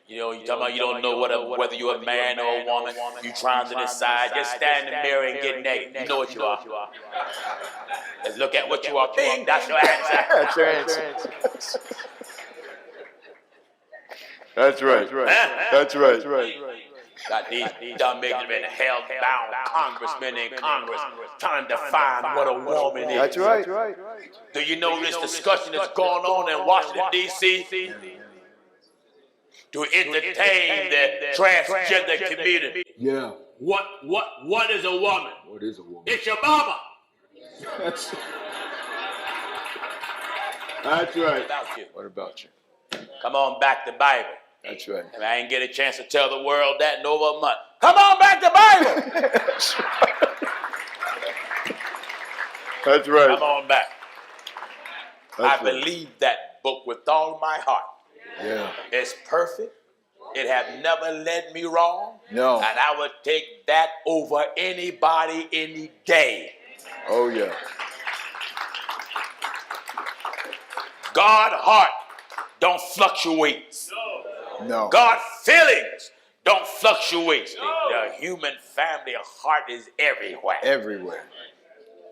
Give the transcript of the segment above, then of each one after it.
You know, you talking about you don't know whether you're a man or a woman. You trying to decide. Just stand in the mirror and get naked. You know what you are. Let's look at what you are. Bing, that's your answer. That's your answer. That's right. That's right. Got these dumb ignorant, hell-bound congressmen in Congress trying to define what a woman is. That's right. Do you know this discussion that's going on in Washington, D.C. to entertain the transgender community? Yeah. What is a woman? What is a woman? It's your mama. That's right. About you. What about you? Come on back to Bible. That's right. And I ain't get a chance to tell the world that in over a month. Come on back to Bible. That's right. Come on back. That's I right. believe that book with all my heart. Yeah. It's perfect. It have never led me wrong. No. And I would take that over anybody any day. Oh, yeah. God heart don't fluctuate. No. God feelings don't fluctuate. The human family heart is everywhere. Everywhere.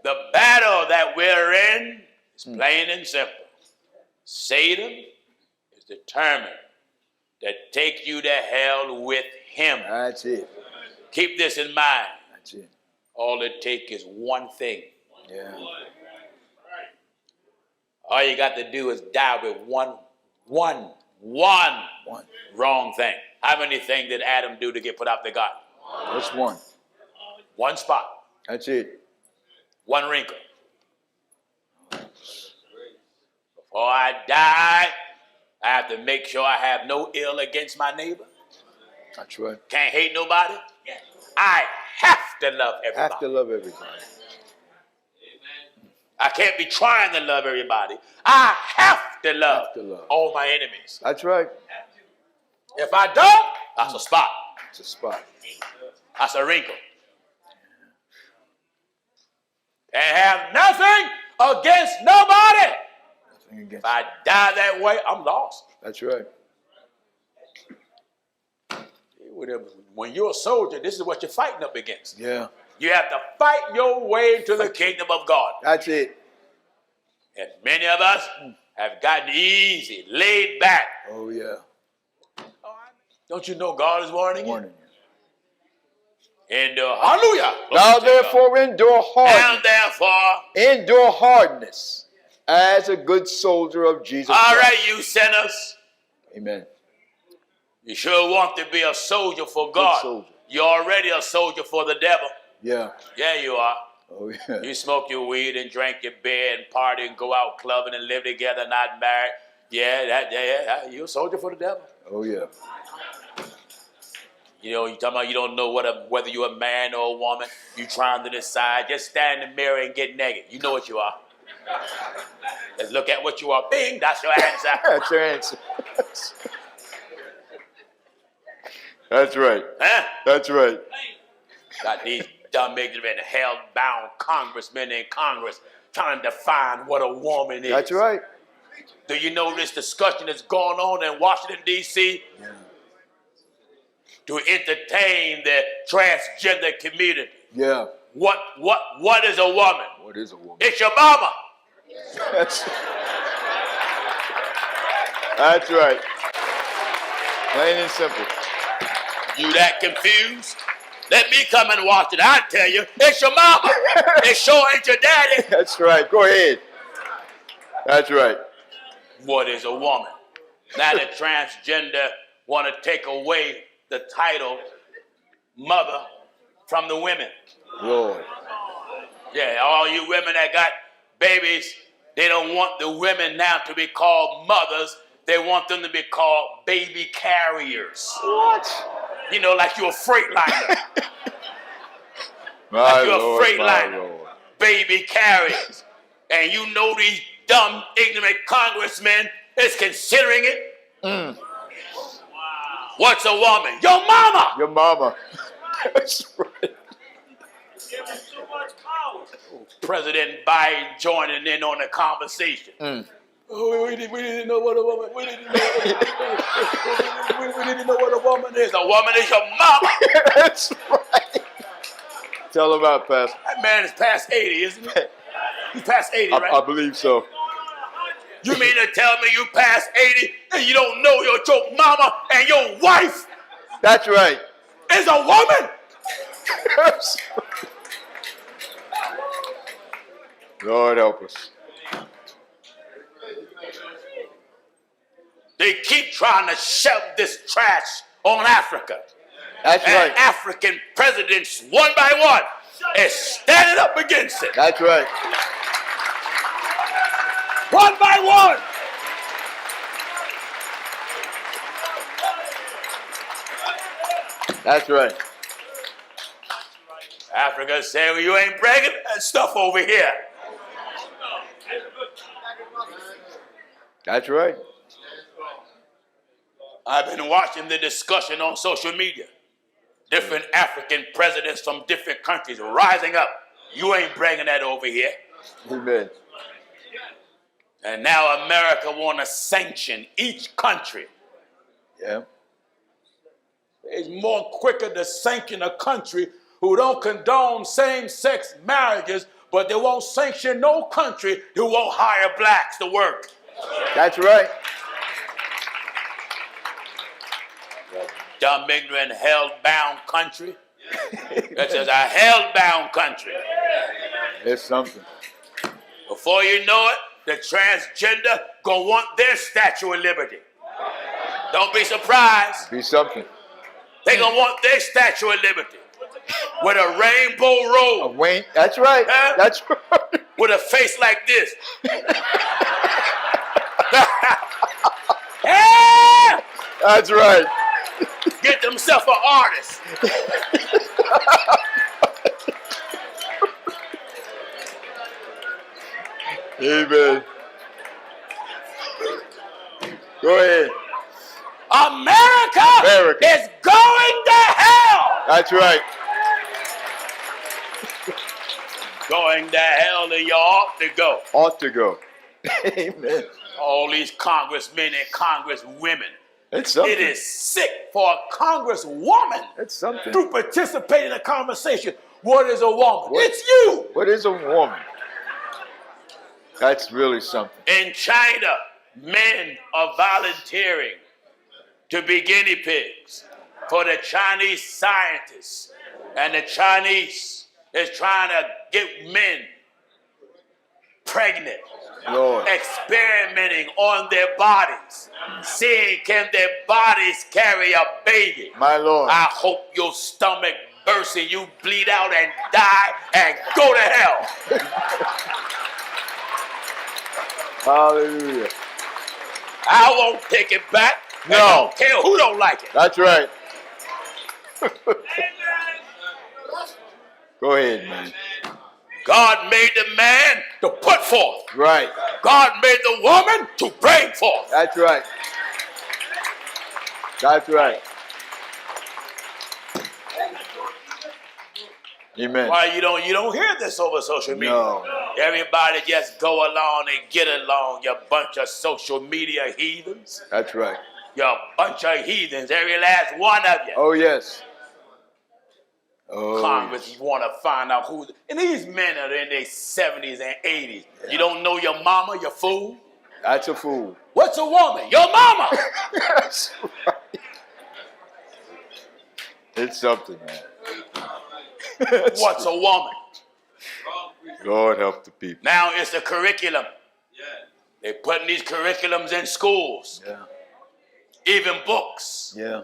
The battle that we're in is plain and simple. Satan is determined to take you to hell with him. That's it. Keep this in mind. That's it. All it takes is one thing. Yeah. All you got to do is die with one wrong thing. How many things did Adam do to get put out the garden? That's one. One spot. That's it. One wrinkle. Before I die, I have to make sure I have no ill against my neighbor. That's right. Can't hate nobody. I have to love everybody. Have to love everybody. I can't be trying to love everybody. I have to love, all my enemies. That's right. If I don't, that's a spot. It's a spot. That's a wrinkle. And have nothing against nobody. Nothing against. If I die that way, I'm lost. That's right. When you're a soldier, this is what you're fighting up against. Yeah. You have to fight your way into the kingdom of God. That's it. And many of us have gotten easy, laid back. Oh, yeah. Don't you know God is warning you? Warning you. Endure, hallelujah. Now therefore endure hardness. And therefore, endure hardness as a good soldier of Jesus all Christ. right, you sinners. Amen. You sure want to be a soldier for God. soldier. You're already a soldier for the devil. Yeah. Yeah, you are. Oh, yeah. You smoke your weed and drink your beer and party and go out clubbing and live together, not married. Yeah, you're a soldier for the devil. Oh, yeah. You know, you talking about you don't know whether you're a man or a woman. You trying to decide. Just stand in the mirror and get naked. You know what you are. Let's look at what you are. Bing, that's your answer. That's your answer. That's right. Huh? That's right. Got these dumb, ignorant, hell-bound congressmen in Congress trying to define what a woman is. That's right. Do you know this discussion that's going on in Washington, D.C.? Yeah. To entertain the transgender community. Yeah. What is a woman? What is a woman? It's your mama. That's right. Plain and simple. You that confused? Let me come and watch it. I tell you, it's your mama. It sure ain't your daddy. That's right. Go ahead. That's right. What is a woman? Now the transgender want to take away the title mother from the women. Lord. Yeah, all you women that got babies, they don't want the women now to be called mothers. They want them to be called baby carriers. What? You know, like you're a freightliner. My Like you're a Lord, my freightliner. Lord. Baby carriers. And you know these dumb, ignorant congressmen is considering it. What's a woman? Your mama. Your mama. That's right. President Biden joining in on the conversation. We didn't know what a woman. We didn't know what a woman is. A woman is your mama. That's right. Tell him about Pastor. That man is past 80, isn't he? He's past 80, right? I believe so. You mean to tell me you past 80 and you don't know your mama and your wife That's right. is a woman? Lord help us. They keep trying to shove this trash on Africa. That's And right. African presidents, one by one, is standing up against it. That's right. One by one. That's right. Africa said, well, you ain't bringing that stuff over here. That's right. I've been watching the discussion on social media. Different African presidents from different countries rising up. You ain't bringing that over here. Amen. And now America want to sanction each country. Yeah. It's more quicker to sanction a country who don't condone same-sex marriages, but they won't sanction no country who won't hire blacks to work. That's right. Dumb, ignorant, hell-bound country. That's just a hell-bound country. It's something. Before you know it, the transgender gonna want their Statue of Liberty. Don't be surprised. Be something. They gonna want their Statue of Liberty with a rainbow robe, Wayne. That's right. Huh? That's right. with a face like this. Yeah! That's right. Get themselves an artist. Amen. Go ahead. America is going to hell. That's right. Going to hell, and you ought to go. Ought to go. Amen. All these congressmen and congresswomen. It's something. It is sick for a congresswoman It's something. to participate in a conversation. What is a woman? It's you. What is a woman? That's really something. In China, men are volunteering to be guinea pigs for the Chinese scientists. And the Chinese is trying to get men pregnant, Lord. experimenting on their bodies, seeing can their bodies carry a baby. My Lord. I hope your stomach bursts and you bleed out and die and go to hell. Hallelujah. I won't take it back. No. I don't care who don't like it. That's right. Go ahead, man. God made the man to put forth. Right. God made the woman to bring forth. That's right. That's right. Amen. Why you don't hear this over social media? No. Everybody just go along and get along, you bunch of social media heathens. That's right. You're a bunch of heathens, every last one of you. Oh, yes. Oh, Congress yes. want to find out who, and these men are in their 70s and 80s. You don't know your mama, you fool? That's a fool. What's a woman? Your mama. That's right. It's something, man. What's a woman? Lord help the people. Now it's the curriculum. They're putting these curriculums in schools. Yeah. Even books. Yeah.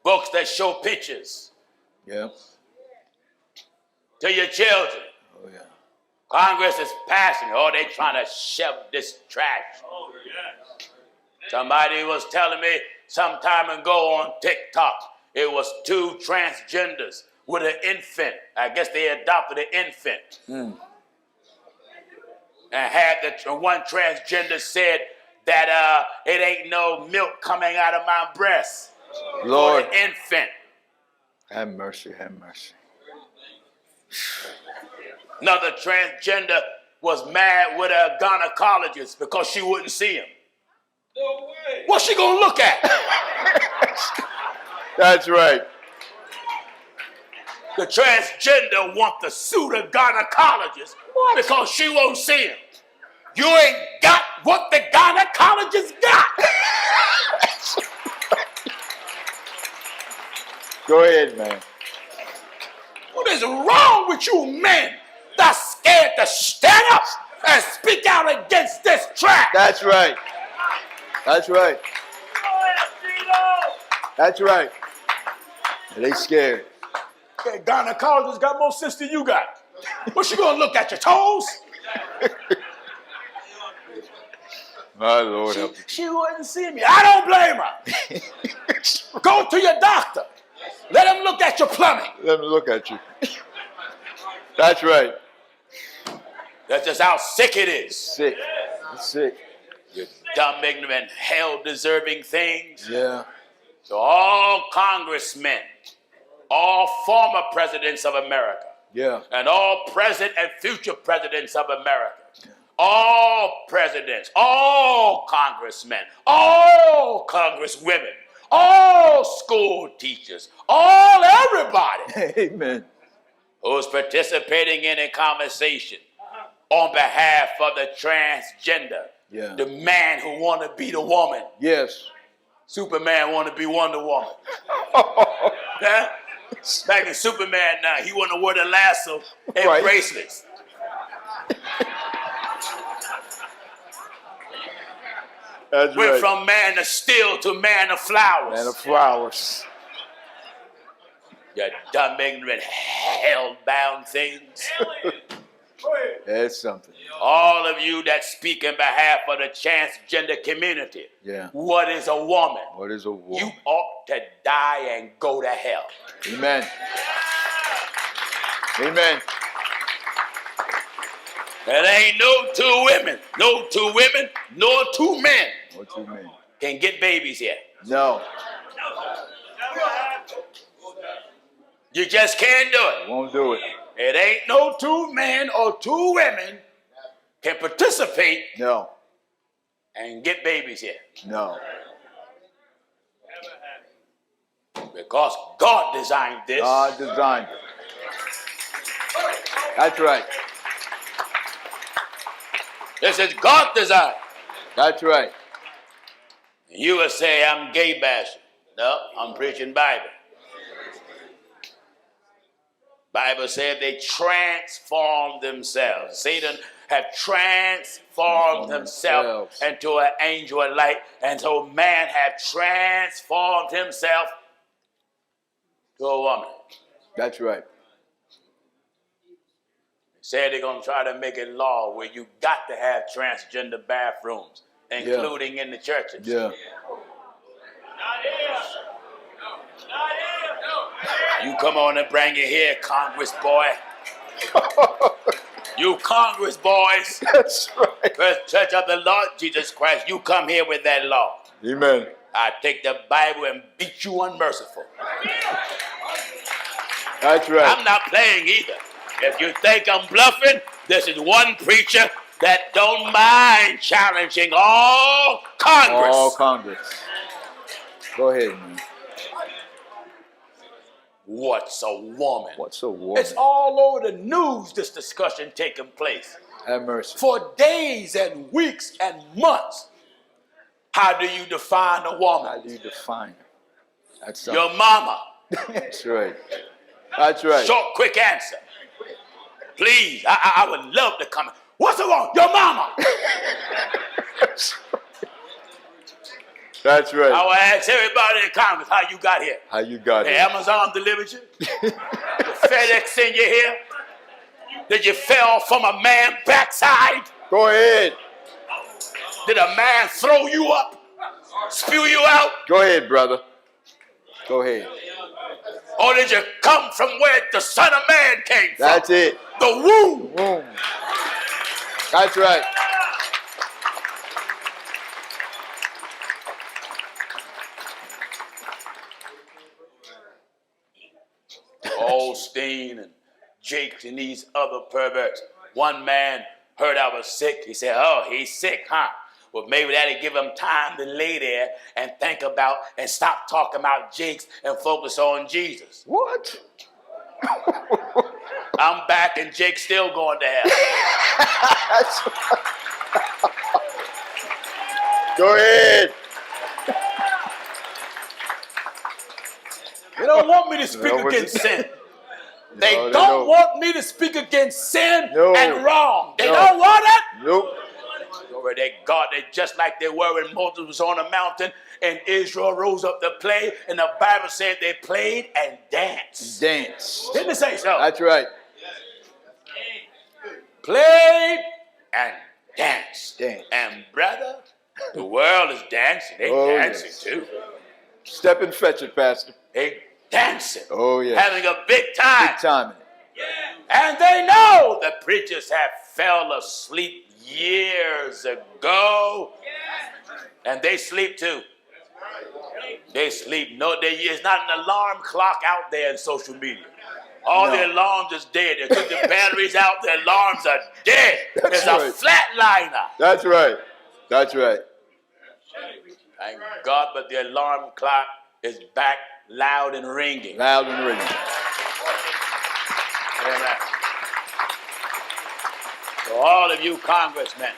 Books that show pictures Yeah. to your children. Oh, yeah. Congress is passing. Oh, they trying to shove this trash. Somebody was telling me some time ago on TikTok, it was 2 transgenders with an infant. I guess they adopted an infant. And had the one transgender said that it ain't no milk coming out of my breast. Lord. For an infant. Have mercy, have mercy. Another transgender was mad with a gynecologist because she wouldn't see him. No way. What's she gonna look at? That's right. The transgender want to sue the gynecologist because she won't see him. You ain't got what the gynecologist got. Go ahead, man. What is wrong with you men that's scared to stand up and speak out against this trash? That's right. That's right. That's right. They scared. That gynecologist got more sense than you got. What's she gonna look at, your toes? My Lord help you. She wouldn't see me. I don't blame her. Go to your doctor. Let him look at your plumbing. Let me look at you. That's right. That's just how sick it is. Sick. It's sick. You dumb, ignorant, hell-deserving things. Yeah. So all congressmen, all former presidents of America, Yeah. and all present and future presidents of America, all presidents, all congressmen, all congresswomen, all school teachers, all everybody Amen. who's participating in a conversation on behalf of the transgender, Yeah. the man who want to be the woman. Yes. Superman want to be Wonder Woman. Yeah? Back in Superman now, he want to wear the lasso and Right. bracelets. That's Went right. from man of steel to man of flowers. Man of flowers. You dumb, ignorant, hell-bound things. That's something. All of you that speak in behalf of the transgender community. Yeah. What is a woman? What is a war? You ought to die and go to hell. Amen. Amen. There ain't no two women, nor two men What you mean? can get babies here. No. You just can't do it. Won't do it. It ain't no two men or two women can participate No. and get babies here. No. Because God designed this. God designed it. That's right. This is God design. That's right. You will say, I'm gay bashing. No, I'm preaching Bible. Bible said they transformed themselves. Satan have transformed himself into an angel of light. And so man have transformed himself to a woman. That's right. Said they're going to try to make it law where you got to have transgender bathrooms, including in the churches. Yeah. You come on and bring it here, Congress boy. You Congress boys, That's right. First Church of the Lord Jesus Christ, you come here with that law. Amen. I take the Bible and beat you unmerciful. That's right. I'm not playing either. If you think I'm bluffing, this is one preacher that don't mind challenging all Congress. All Congress. Go ahead, man. What's a woman? What's a woman? It's all over the news, this discussion taking place. Have mercy. For days and weeks and months. How do you define a How woman? do you define her? That's something. Your mama. That's right. That's right. Short, quick answer. Please, I would love to comment. What's wrong? Your mama. That's right. I will ask everybody in Congress how you got here. How you got The it? Amazon delivered you? The FedEx sent you here? Did you fell from a man's backside? Go ahead. Did a man throw you up? Spew you out? Go ahead, brother. Go ahead. Or did you come from where the Son of Man came from? That's it. The womb. Boom. That's right. Osteen and Jake and these other perverts. One man heard I was sick. He said, oh, he's sick, huh? Well, maybe that'll give him time to lay there and think about and stop talking about Jakes and focus on Jesus. What? I'm back and Jake's still going to hell. Go ahead. They don't want me to speak against sin. They don't want me to speak against sin and wrong. They don't want it. Nope. Glory to God. They just like they were when Moses was on a mountain and Israel rose up to play, and the Bible said they played and danced. Dance. Didn't it say so? That's right. Played and danced. Dance. And brother, the world is dancing. They dancing too. Step and fetch it, Pastor. They dancing. Oh, yeah. Having a big time. Big time. And they know the preachers have fell asleep years ago. And they sleep too. They sleep. No, there's not an alarm clock out there in social media. All the alarms is dead. They took the batteries out. The alarms are dead. It's a flatliner. That's right. That's right. Thank God, but the alarm clock is back loud and ringing. Loud and ringing. Amen. So all of you congressmen,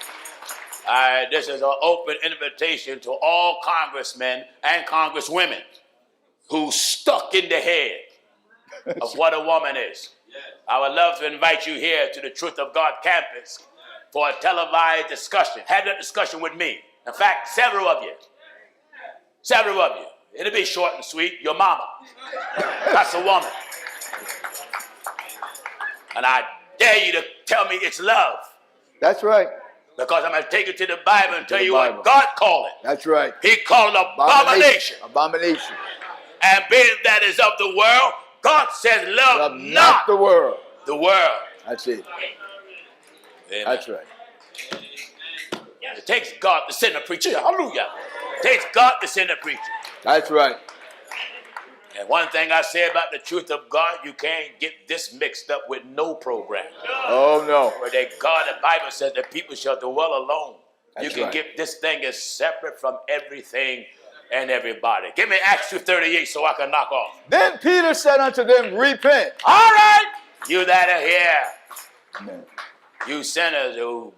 this is an open invitation to all congressmen and congresswomen who stuck in the head of what a woman is. I would love to invite you here to the Truth of God campus for a televised discussion. Have that discussion with me. In fact, several of you. It'll be short and sweet. Your mama. That's a woman. And I dare you to tell me it's love. That's right. Because I'm going to take it to the Bible and tell you what God called it. That's right. He called it abomination. Abomination. And being that is of the world, God says love not the world. The world. That's it. Amen. That's right. It takes God to send a preacher. Hallelujah. It takes God to send a preacher. That's right. And one thing I say about the truth of God, you can't get this mixed up with no program. Oh, no. Where that God, the Bible says that people shall dwell alone. That's you can right. get this thing is separate from everything and everybody. Give me Acts 2:38 so I can knock off. Then Peter said unto them, repent. All right. You that are here, Amen. you sinners who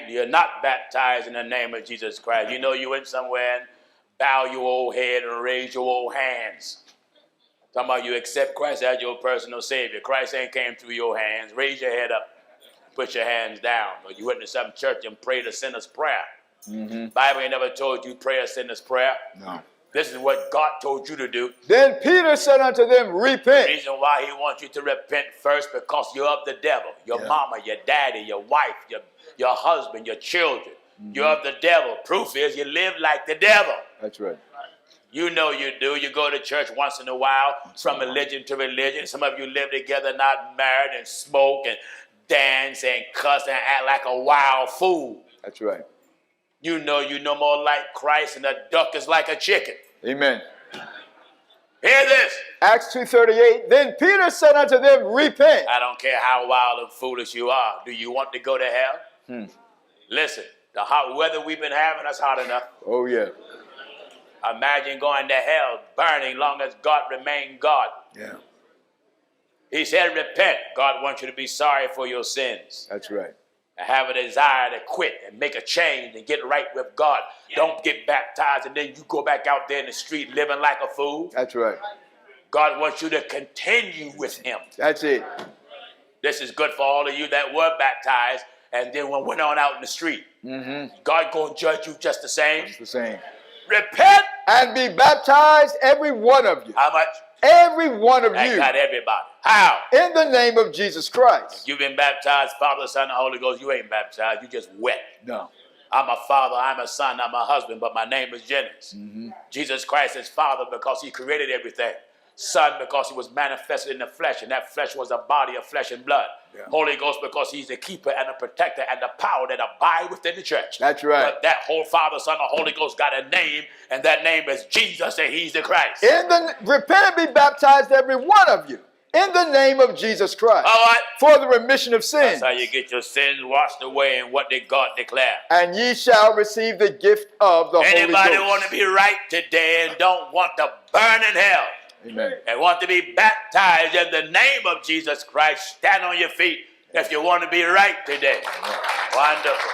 you're not baptized in the name of Jesus Christ. You know you went somewhere and bow your old head and raise your old hands. Talking about you accept Christ as your personal Savior. Christ ain't came through your hands. Raise your head up. Put your hands down. Or you went to some church and prayed a sinner's prayer. Bible ain't never told you pray a sinner's prayer. No. This is what God told you to do. Then Peter said unto them, The repent. reason why he wants you to repent first because you're of the devil. Your mama, your daddy, your wife, your husband, your children. You're of the devil. Proof is you live like the devil. That's right. You know you do. You go to church once in a while from religion to religion. Some of you live together not married and smoke and dance and cuss and act like a wild fool. That's right. You know you're no more like Christ and a duck is like a chicken. Amen. Hear this. Acts 2:38. Then Peter said unto them, repent. I don't care how wild and foolish you are. Do you want to go to hell? Listen, the hot weather we've been having, that's hot enough. Oh, yeah. Imagine going to hell burning long as God remained God. Yeah. He said, repent. God wants you to be sorry for your sins. That's right. And have a desire to quit and make a change and get right with God. Don't get baptized and then you go back out there in the street living like a fool. That's right. God wants you to continue with him. That's it. This is good for all of you that were baptized and then went on out in the street. God gonna judge you just the same. It's the same. Repent. And be baptized, every one of you. How much? Every one of I you. got everybody. How? In the name of Jesus Christ. You've been baptized, Father, Son, and Holy Ghost. You ain't baptized. You just wet. No. I'm a father, I'm a son, I'm a husband, but my name is Jennings. Jesus Christ is Father because he created everything. Son because he was manifested in the flesh, and that flesh was a body of flesh and blood. Yeah. Holy Ghost because he's the keeper and the protector and the power that abide within the church. That's right. But that whole Father, Son, and Holy Ghost got a name, and that name is Jesus, and he's the Christ. Repent and be baptized, every one of you, in the name of Jesus Christ All right. for the remission of sins. That's how you get your sins washed away and what did God declare. And ye shall receive the gift of the Anybody Holy want Ghost. to be right today and don't want to burn in hell Amen. and want to be baptized in the name of Jesus Christ, stand on your feet if you want to be right today. Wonderful.